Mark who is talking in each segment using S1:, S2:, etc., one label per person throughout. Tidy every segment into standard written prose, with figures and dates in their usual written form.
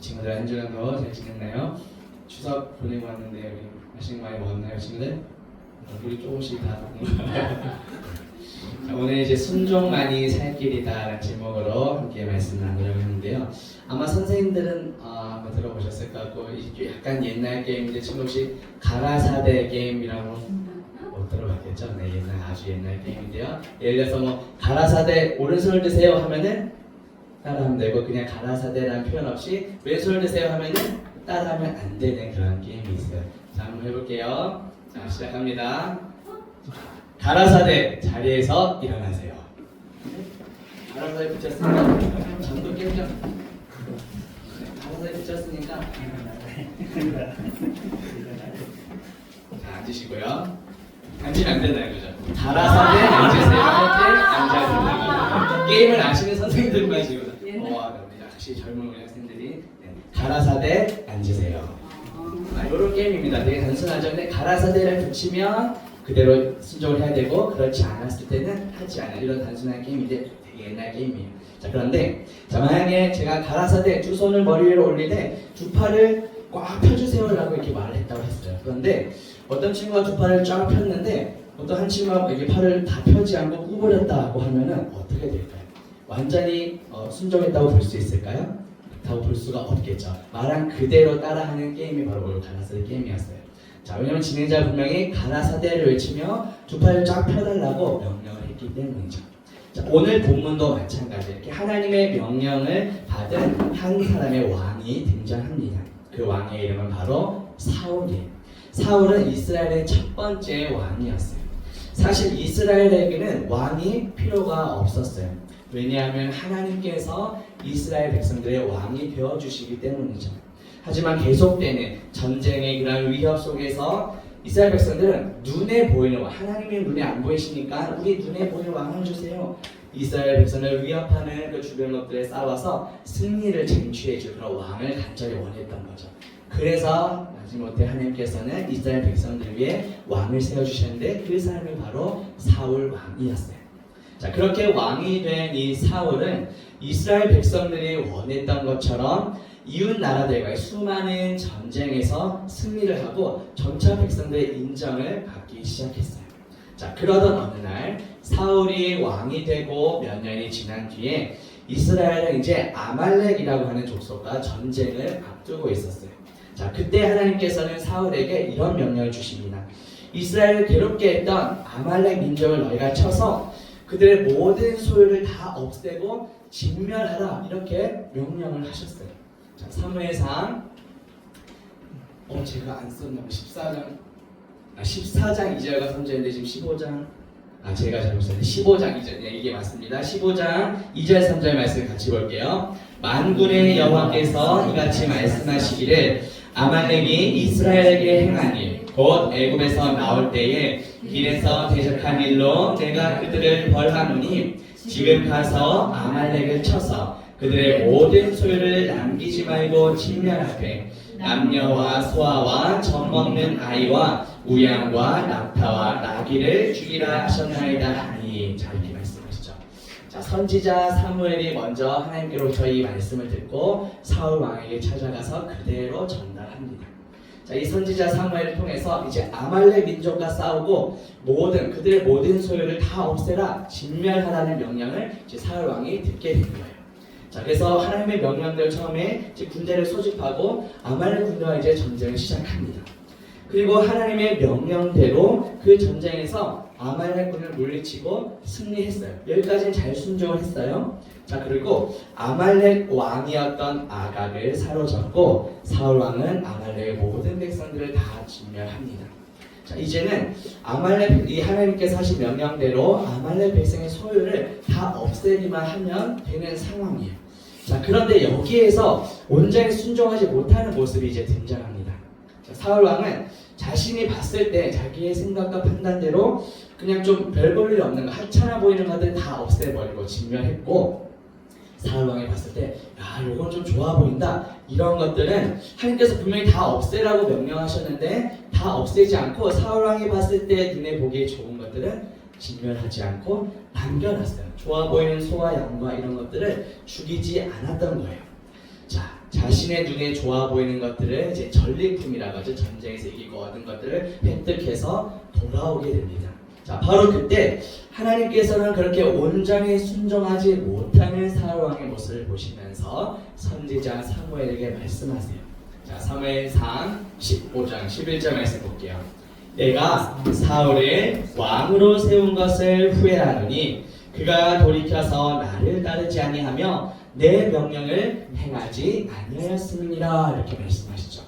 S1: 친구들 한 주간도 잘 지냈나요? 추석 보내고 왔는데 우리 맛있는 거 많이 먹었나요, 친구들? 우리 조금씩 다 자, 오늘 이제 순종만이 살 길이다라는 제목으로 함께 말씀 나누려고 하는데요. 아마 선생님들은 한번 들어보셨을 것 같고 약간 옛날 게임인데 지금 혹시 가라사대 게임이라고 못 들어봤겠죠? 네, 아주 옛날 게임인데요. 예를 들어서 뭐 가라사대 오른손을 드세요 하면은 따라하면 되고, 그냥 가라사대라는 표현 없이 왼손을 드세요 하면은 따라하면 안 되는 그런 게임이 있어요. 자, 한번 해볼게요. 자, 시작합니다. 가라사대 자리에서 일어나세요. 가라사대 붙였으니까 전도 깨죠. 가라사대 붙였으니까 자, 앉으시고요. 앉으면 안 된다 이거죠. 가라사대 앉으세요 할 때 앉아야 된다. 게임을 아시는 선생님들만 지금 역시 젊은 우리 학생들이 가라사대 앉으세요. 이런 게임입니다. 되게 단순하죠. 근데 가라사대를 붙이면 그대로 순종을 해야 되고, 그렇지 않았을 때는 하지 않아. 이런 단순한 게임인데 되게 옛날 게임이에요. 자, 그런데 만약에 제가 가라사대 두 손을 머리 위로 올릴 때 두 팔을 꽉 펴주세요 라고 이렇게 말을 했다고 했어요. 그런데 어떤 친구가 두 팔을 쫙 폈는데 어떤 한 친구가 이렇게 팔을 다 펴지 않고 구부렸다고 하면은 어떻게 될까요? 완전히 순종했다고 볼 수 있을까요? 그렇다고 볼 수가 없겠죠. 말한 그대로 따라하는 게임이 바로 가라사대 게임이었어요. 자, 왜냐면 진행자 분명히 가라사대를 외치며 두 팔을 쫙 펴달라고 명령을 했기 때문이죠. 자, 오늘 본문도 마찬가지. 이렇게 하나님의 명령을 받은 한 사람의 왕이 등장합니다. 그 왕의 이름은 바로 사울이에요. 사울은 이스라엘의 첫 번째 왕이었어요. 사실 이스라엘에게는 왕이 필요가 없었어요. 왜냐하면 하나님께서 이스라엘 백성들의 왕이 되어주시기 때문이죠. 하지만 계속되는 전쟁의 그런 위협 속에서 이스라엘 백성들은 눈에 보이는 왕, 하나님의 눈에 안 보이시니까 우리 눈에 보이는 왕을 주세요. 이스라엘 백성을 위협하는 그 주변 것들에 싸워서 승리를 쟁취해줄 그런 왕을 간절히 원했던 거죠. 그래서 마지못해 하나님께서는 이스라엘 백성들 위해 왕을 세워주셨는데 그 사람이 바로 사울 왕이었어요. 자, 그렇게 왕이 된 이 사울은 이스라엘 백성들이 원했던 것처럼 이웃 나라들과의 수많은 전쟁에서 승리를 하고 점차 백성들의 인정을 받기 시작했어요. 자, 그러던 어느 날 사울이 왕이 되고 몇 년이 지난 뒤에 이스라엘은 이제 아말렉이라고 하는 족속과 전쟁을 앞두고 있었어요. 자, 그때 하나님께서는 사울에게 이런 명령을 주십니다. 이스라엘을 괴롭게 했던 아말렉 민족을 너희가 쳐서 그들의 모든 소유를 다 없애고 진멸하라, 이렇게 명령을 하셨어요. 자, 사무엘상 제가 안 썼나 봐. 14장 2절과 3절인데 지금 15장 제가 잘못했어요. 15장 2절. 네, 이게 맞습니다. 15장 2절 3절 말씀 같이 볼게요. 만군의 여호와께서 이같이 말씀하시기를 아말렉이 이스라엘에게 행한 일, 곧 애굽에서 나올 때에 길에서 대적한 일로 내가 그들을 벌하노니 지금 가서 아말렉을 쳐서 그들의 모든 소유를 남기지 말고 진멸하되 남녀와 소아와 젖 먹는 아이와 우양과 낙타와 나귀를 죽이라 하셨나이다 하니. 자, 이렇게 말씀하시죠. 자, 선지자 사무엘이 먼저 하나님께로부터 이 말씀을 듣고 사울 왕에게 찾아가서 그대로 전달합니다. 자, 이 선지자 사무엘을 통해서 이제 아말렉 민족과 싸우고 그들의 모든 소유를 다 없애라, 진멸하라는 명령을 이제 사울 왕이 듣게 된 거예요. 자, 그래서 하나님의 명령대로 처음에 이제 군대를 소집하고 아말렉 군대와 이제 전쟁을 시작합니다. 그리고 하나님의 명령대로 그 전쟁에서 아말렉 군을 물리치고 승리했어요. 여기까지는 잘 순종을 했어요. 자, 그리고 아말렉 왕이었던 아각을 사로잡고 사울 왕은 아말렉의 모든 백성들을 다 진멸합니다. 자, 이제는 이 하나님께서 하신 명령대로 아말렉 백성의 소유를 다 없애기만 하면 되는 상황이에요. 자, 그런데 여기에서 온전히 순종하지 못하는 모습이 이제 등장합니다. 자, 사울 왕은 자신이 봤을 때 자기의 생각과 판단대로 그냥 좀 별 볼 일 없는 거, 하찮아 보이는 것들 다 없애버리고 진멸했고, 사울 왕이 봤을 때 이건 좀 좋아 보인다, 이런 것들은 하나님께서 분명히 다 없애라고 명령하셨는데 다 없애지 않고 사울 왕이 봤을 때 눈에 보기에 좋은 것들은 진멸하지 않고 남겨놨어요. 좋아 보이는 소와 양과 이런 것들을 죽이지 않았던 거예요. 자, 자신의 눈에 좋아 보이는 것들을 이제 전리품이라고 하죠. 전쟁에서 이기고 얻은 것들을 획득해서 돌아오게 됩니다. 자, 바로 그때 하나님께서는 그렇게 온전히 순종하지 못하는 사울 왕의 모습을 보시면서 선지자 사무엘에게 말씀하세요. 자, 사무엘상 15장 11절 말씀 볼게요. 내가 사울을 왕으로 세운 것을 후회하노니 그가 돌이켜서 나를 따르지 아니하며 내 명령을 행하지 아니하였음이니라. 이렇게 말씀하시죠.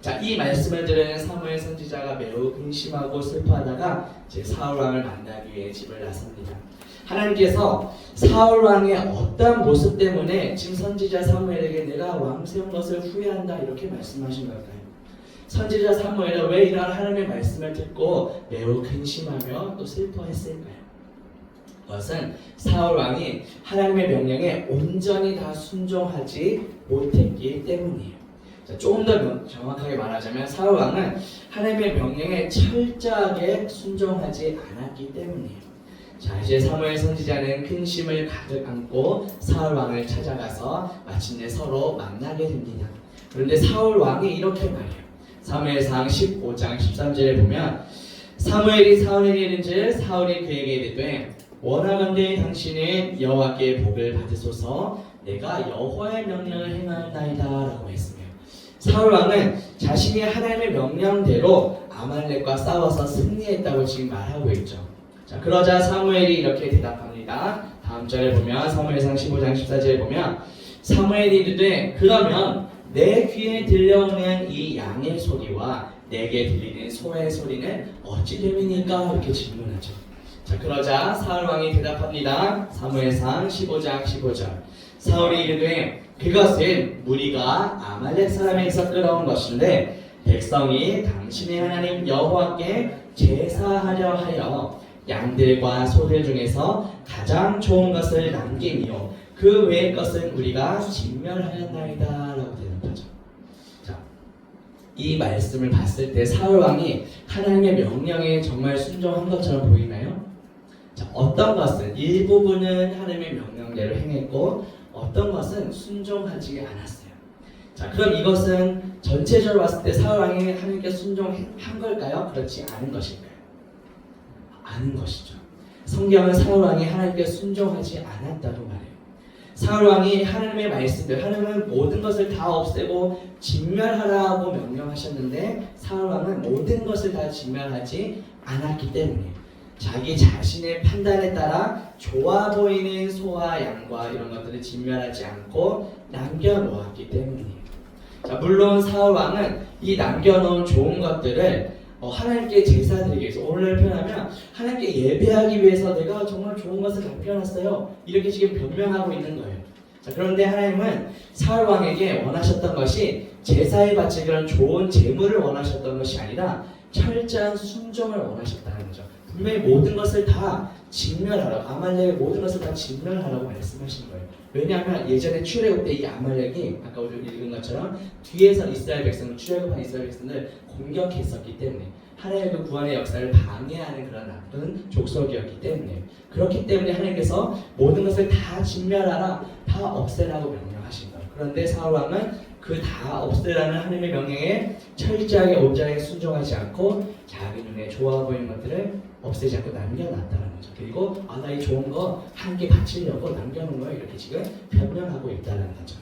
S1: 자, 이 말씀을 들은 사무엘 선지자가 매우 근심하고 슬퍼하다가 이제 사울 왕을 만나기 위해 집을 나섭니다. 하나님께서 사울 왕의 어떤 모습 때문에 지금 선지자 사무엘에게 내가 왕 세운 것을 후회한다 이렇게 말씀하신 걸까요? 선지자 사무엘은 왜 이러한 하나님의 말씀을 듣고 매우 근심하며 또 슬퍼했을까요? 그것은 사울 왕이 하나님의 명령에 온전히 다 순종하지 못했기 때문이에요. 자, 조금 더 정확하게 말하자면 사울 왕은 하나님의 명령에 철저하게 순종하지 않았기 때문이에요. 자, 이제 사무엘 선지자는 근심을 가득 안고 사울 왕을 찾아가서 마침내 서로 만나게 됩니다. 그런데 사울 왕이 이렇게 말해요. 사무엘상 15장 13절에 보면 사무엘이 사울에게 이른즉 사울이 그에게 이르되 원하건대 당신은 여호와께 복을 받으소서 내가 여호와의 명령을 행하나이다 라고 했으며 사울 왕은 자신이 하나님의 명령대로 아말렉과 싸워서 승리했다고 지금 말하고 있죠. 자, 그러자 사무엘이 이렇게 대답합니다. 다음 절에 보면 사무엘상 15장 14절에 보면 사무엘이 이르되 그러면 내 귀에 들려오는 이 양의 소리와 내게 들리는 소의 소리는 어찌 됨이니까 이렇게 질문하죠. 자, 그러자 사울 왕이 대답합니다. 사무엘상 15장 15절 사울이 이르되 그것은 무리가 아말렉 사람에게서 끌어온 것인데 백성이 당신의 하나님 여호와께 제사하려 하여 양들과 소들 중에서 가장 좋은 것을 남기며 그 외의 것은 우리가 진멸하였나이다 라고 대답하죠. 자, 이 말씀을 봤을 때 사울 왕이 하나님의 명령에 정말 순종한 것처럼 보이나요? 자, 어떤 것은 일부분은 하나님의 명령대로 행했고 어떤 것은 순종하지 않았어요. 자, 그럼 이것은 전체적으로 봤을 때 사울 왕이 하나님께 순종한 걸까요? 그렇지 않은 것일까요? 아는 것이죠. 성경은 사울 왕이 하나님께 순종하지 않았다고 말해요. 사울 왕이 하나님의 말씀들, 하나님은 모든 것을 다 없애고 진멸하라고 명령하셨는데 사울 왕은 모든 것을 다 진멸하지 않았기 때문에 자기 자신의 판단에 따라 좋아 보이는 소와 양과 이런 것들을 진멸하지 않고 남겨놓았기 때문이에요. 자, 물론 사울 왕은 이 남겨놓은 좋은 것들을 하나님께 제사드리기 위해서, 오늘 표현하면 하나님께 예배하기 위해서 내가 정말 좋은 것을 남겨놨어요 이렇게 지금 변명하고 있는 거예요. 자, 그런데 하나님은 사울 왕에게 원하셨던 것이 제사에 바칠 그런 좋은 재물을 원하셨던 것이 아니라 철저한 순종을 원하셨다는 거죠. 분명히 모든 것을 다 진멸하라고, 아말렉의 모든 것을 다 진멸하라고 말씀하신 거예요. 왜냐하면 예전에 출애굽 때 이 아말렉이 아까 우리 읽은 것처럼 뒤에서 이스라엘 백성을, 출애굽한 이스라엘 백성을 공격했었기 때문에 하나님의 그 구원의 역사를 방해하는 그런 나쁜 족속이었기 때문에, 그렇기 때문에 하나님께서 모든 것을 다 진멸하라, 다 없애라고 명령하신 거예요. 그런데 사울 왕은 그 다 없애라는 하나님의 명령에 철저하게 온전하게 순종하지 않고 자기 눈에 좋아 보이는 것들을 없애지 않고 남겨놨다는 거죠. 그리고 나 이 좋은 거 함께 바치려고 남겨놓은 거예요 이렇게 지금 변명하고 있다는 거죠.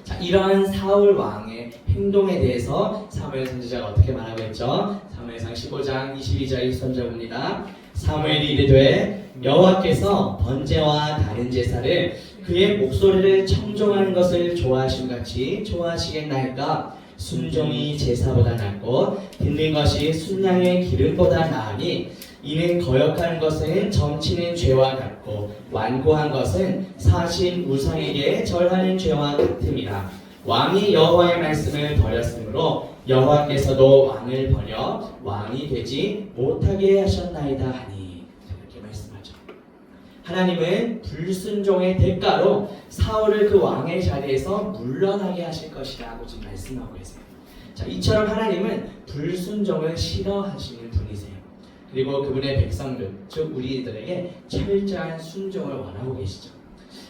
S1: 자, 이러한 사울 왕의 행동에 대해서 사무엘 선지자가 어떻게 말하고 있죠? 사무엘상 15장 22절 23절 봅니다. 사무엘이 이르되 여호와께서 번제와 다른 제사를 그의 목소리를 청종하는 것을 좋아하신 같이 좋아하시겠나이까? 순종이 제사보다 낫고 듣는 것이 순양의 기름보다 나으니 이는 거역하는 것은 점치는 죄와 같고 완고한 것은 사신 우상에게 절하는 죄와 같음이라. 왕이 여호와의 말씀을 버렸으므로 여호와께서도 왕을 버려 왕이 되지 못하게 하셨나이다 하니. 이렇게 말씀하죠. 하나님은 불순종의 대가로 사울을 그 왕의 자리에서 물러나게 하실 것이라고 지금 말씀하고 계세요. 자, 이처럼 하나님은 불순종을 싫어하시는 분이세요. 그리고 그분의 백성들, 즉 우리들에게 철저한 순종을 원하고 계시죠.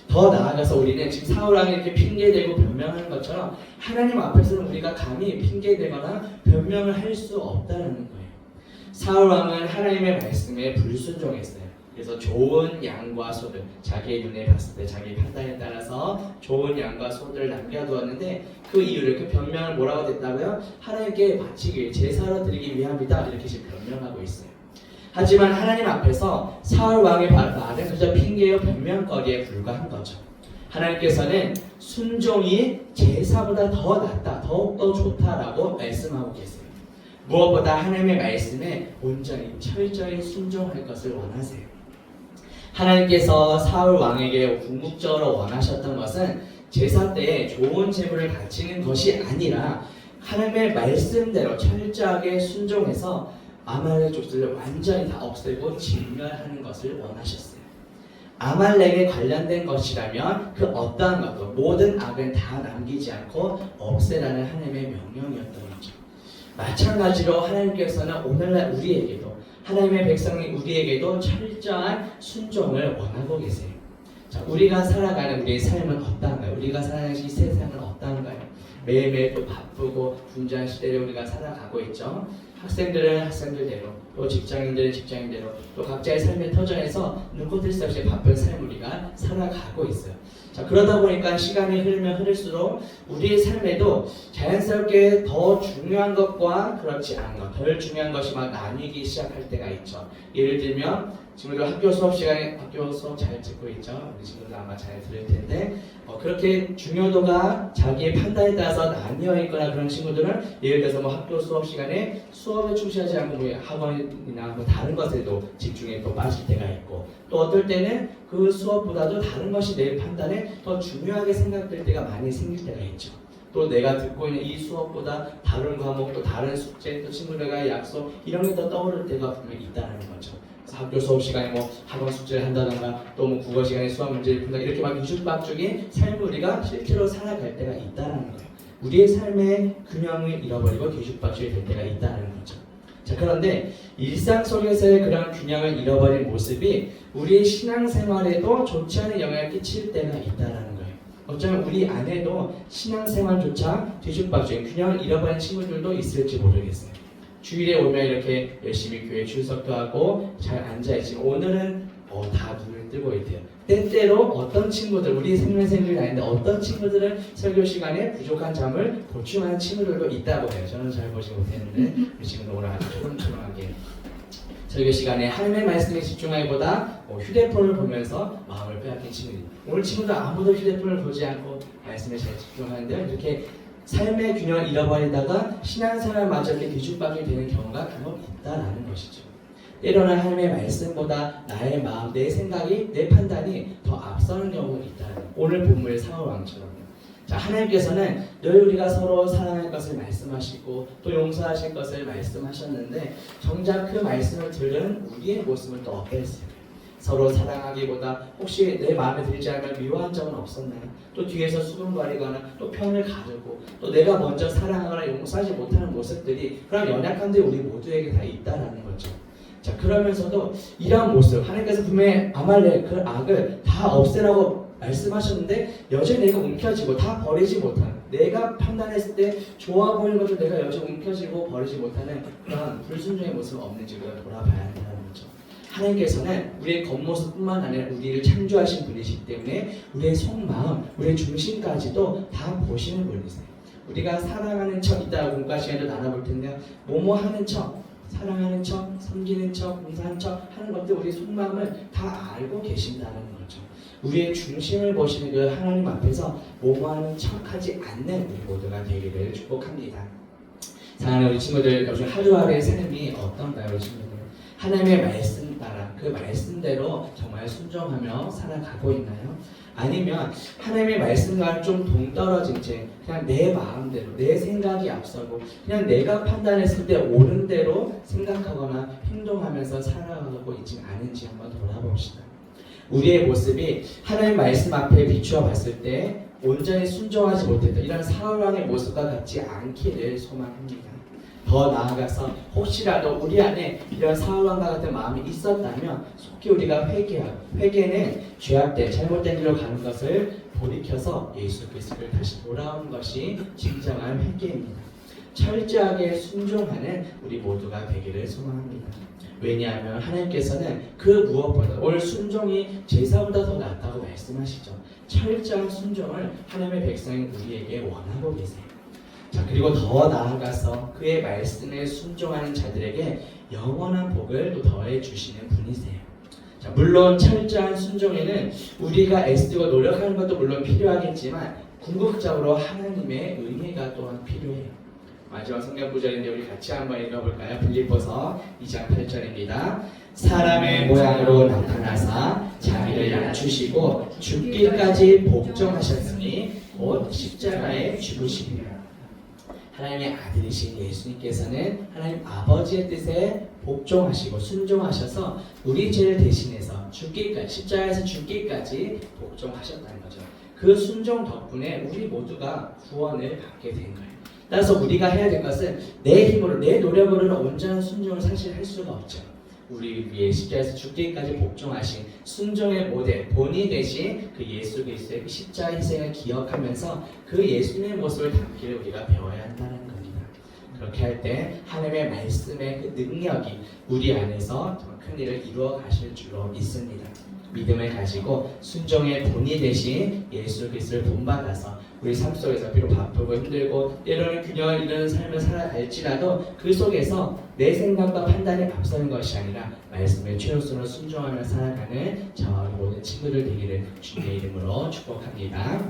S1: 더 나아가서 우리는 지금 사울 왕이 이렇게 핑계대고 변명하는 것처럼 하나님 앞에서는 우리가 감히 핑계대거나 변명을 할 수 없다는 거예요. 사울 왕은 하나님의 말씀에 불순종했어요. 그래서 좋은 양과 소들, 자기의 눈에 봤을 때 자기 판단에 따라서 좋은 양과 소들을 남겨두었는데 그 이유를, 그 변명을 뭐라고 됐다고요? 하나님께 바치기, 제사로 드리기 위함이다, 이렇게 지금 변명하고 있어요. 하지만 하나님 앞에서 사울 왕의 말은 그저 핑계요 변명거리에 불과한 거죠. 하나님께서는 순종이 제사보다 더 낫다, 더욱더 좋다라고 말씀하고 계세요. 무엇보다 하나님의 말씀에 온전히 철저히 순종할 것을 원하세요. 하나님께서 사울 왕에게 궁극적으로 원하셨던 것은 제사 때에 좋은 제물을 바치는 것이 아니라 하나님의 말씀대로 철저하게 순종해서 아말렉 족들을 완전히 다 없애고 진멸하는 것을 원하셨어요. 아말렉에 관련된 것이라면 그 어떠한 것도 모든 악은 다 남기지 않고 없애라는 하나님의 명령이었던 거죠. 마찬가지로 하나님께서는 오늘날 우리에게도, 하나님의 백성인 우리에게도 철저한 순종을 원하고 계세요. 자, 우리가 살아가는 우리의 삶은 어떠한가요? 우리가 살아가는 이 세상은 어떠한가요? 매일매일 또 바쁘고 분주한 시대를 우리가 살아가고 있죠. 학생들은 학생들대로, 또 직장인들은 직장인대로, 또 각자의 삶의 터전에서 눈코 뜰 새 없이 바쁜 삶을 우리가 살아가고 있어요. 자, 그러다 보니까 시간이 흐르면 흐를수록 우리의 삶에도 자연스럽게 더 중요한 것과 그렇지 않은 것, 덜 중요한 것이 막 나뉘기 시작할 때가 있죠. 예를 들면 친구들 학교 수업 시간에 학교 수업 잘 듣고 있죠. 우리 친구들 아마 잘 들을 텐데 그렇게 중요도가 자기의 판단에 따라서 나뉘어 있거나 그런 친구들은 예를 들어서 뭐 학교 수업 시간에 수업에 충실하지 않고 뭐 학원이나 뭐 다른 것에도 집중에 또 빠질 때가 있고, 또 어떨 때는 그 수업보다도 다른 것이 내 판단에 더 중요하게 생각될 때가 많이 생길 때가 있죠. 또 내가 듣고 있는 이 수업보다 다른 과목, 또 다른 숙제, 또 친구들과의 약속, 이런 게 더 떠오를 때가 분명히 있다는 거죠. 학교 수업 시간에 뭐 학원 숙제를 한다던가, 또 뭐 국어 시간에 수학 문제를 푼다, 이렇게 막 뒤죽박죽인 삶을 우리가 실제로 살아갈 때가 있다는 거예요. 우리의 삶의 균형을 잃어버리고 뒤죽박죽이 될 때가 있다는 거죠. 자, 그런데 일상 속에서의 그런 균형을 잃어버린 모습이 우리의 신앙생활에도 좋지 않은 영향을 끼칠 때가 있다는 거예요. 어쩌면 우리 안에도 신앙생활조차 뒤죽박죽인 균형을 잃어버린 친구들도 있을지 모르겠어요. 주일에 오면 이렇게 열심히 교회 출석도 하고 잘 앉아있지, 오늘은 다 눈을 뜨고 있대요. 때때로 어떤 친구들, 우리 생명생활이 아닌데 어떤 친구들은 설교 시간에 부족한 잠을 보충하는 친구들도 있다고 해요. 저는 잘 보지 못했는데 우리 친구들 오늘 아주 초롱초롱하게 설교 시간에 하나님의 말씀에 집중하기보다 휴대폰을 보면서 마음을 빼앗긴 친구들, 오늘 친구들 아무도 휴대폰을 보지 않고 말씀에 잘 집중하는데 이렇게 삶의 균형을 잃어버리다가 신앙생활마저 이렇게 뒤죽박죽이 되는 경우가 간혹 있다라는 것이죠. 때로는 하나님의 말씀보다 나의 마음, 내 생각이, 내 판단이 더 앞서는 경우가 있다는 거예요. 오늘 본문의 사울 왕처럼요. 자, 하나님께서는 늘 우리가 서로 사랑할 것을 말씀하시고 또 용서하실 것을 말씀하셨는데 정작 그 말씀을 들은 우리의 모습은 또 어땠을까요? 서로 사랑하기보다 혹시 내 마음에 들지 않으면 미워한 적은 없었나요? 또 뒤에서 수군거리거나 또 편을 가르고 또 내가 먼저 사랑하거나 용서하지 못하는 모습들이, 그런 연약함들이 우리 모두에게 다 있다라는 거죠. 자, 그러면서도 이러한 모습, 하나님께서 분명히 아말렉 그 악을 다 없애라고 말씀하셨는데 여전히 내가 움켜쥐고 다 버리지 못하는, 내가 판단했을 때 좋아 보이는 것도 내가 여전히 움켜쥐고 버리지 못하는 그런 불순종의 모습은 없는지 우리가 돌아봐야 한다는 거죠. 하나님께서는 우리의 겉모습뿐만 아니라 우리를 창조하신 분이시기 때문에 우리의 속마음, 우리의 중심까지도 다 보시는 분이세요. 우리가 사랑하는 척, 이따 공과 시간도 나눠볼 텐데요, 뭐뭐 하는 척, 사랑하는 척, 섬기는 척, 봉사하는 척 하는 것들 우리 속마음을 다 알고 계신다는 거죠. 우리의 중심을 보시는 그 하나님 앞에서 뭐뭐하는 척하지 않는 우리 모두가 되기를 축복합니다. 사랑하는 우리 친구들, 요즘 하루하루의 삶이 어떤가요, 우리 친구들? 하나님의 말씀 따라 그 말씀대로 정말 순종하며 살아가고 있나요? 아니면 하나님의 말씀과 좀 동떨어진 채 그냥 내 마음대로, 내 생각이 앞서고 그냥 내가 판단했을 때 옳은 대로 생각하거나 행동하면서 살아가고 있지 않은지 한번 돌아봅시다. 우리의 모습이 하나님의 말씀 앞에 비추어 봤을 때 온전히 순종하지 못했던 이런 사울 왕의 모습과 같지 않기를 소망합니다. 더 나아가서 혹시라도 우리 안에 이런 사울왕과 같은 마음이 있었다면 속히 우리가 회개하고, 회개는 죄악된 잘못된 길로 가는 것을 돌이켜서 예수 그리스도를 다시 돌아오는 것이 진정한 회개입니다. 철저하게 순종하는 우리 모두가 되기를 소망합니다. 왜냐하면 하나님께서는 그 무엇보다 오늘 순종이 제사보다 더 낫다고 말씀하시죠. 철저한 순종을 하나님의 백성인 우리에게 원하고 계세요. 자, 그리고 더 나아가서 그의 말씀에 순종하는 자들에게 영원한 복을 또 더해 주시는 분이세요. 자, 물론 철저한 순종에는 우리가 애쓰고 노력하는 것도 물론 필요하겠지만 궁극적으로 하나님의 은혜가 또한 필요해요. 마지막 성경 구절인데 우리 같이 한번 읽어볼까요? 빌립보서 2장 8절입니다. 사람의 모양으로 나타나사 자기를 낮추시고 죽기까지 복종하셨으니 곧 십자가에 죽으시리라. 하나님의 아들이신 예수님께서는 하나님 아버지의 뜻에 복종하시고 순종하셔서 우리 죄를 대신해서 죽기까지, 십자가에서 죽기까지 복종하셨다는 거죠. 그 순종 덕분에 우리 모두가 구원을 받게 된 거예요. 따라서 우리가 해야 될 것은 내 힘으로, 내 노력으로는 온전한 순종을 사실 할 수가 없죠. 우리 위해 십자가에서 죽기까지 복종하신 순종의 모델, 본이 되신 그 예수 그리스도의 그 십자가 희생을 기억하면서 그 예수님의 모습을 담기를 우리가 배워야 한다는 겁니다. 그렇게 할 때 하나님의 말씀의 그 능력이 우리 안에서 정말 큰 일을 이루어 가실 줄로 믿습니다. 믿음을 가지고 순종의 본이 되신 예수 그리스도를 본받아서 우리 삶 속에서 비록 바쁘고 힘들고 때로는 균형을 이루는 삶을 살아갈지라도 그 속에서 내 생각과 판단이 앞서는 것이 아니라 말씀의 최우선으로 순종하며 살아가는 저와 모든 친구들 되기를 주님의 이름으로 축복합니다.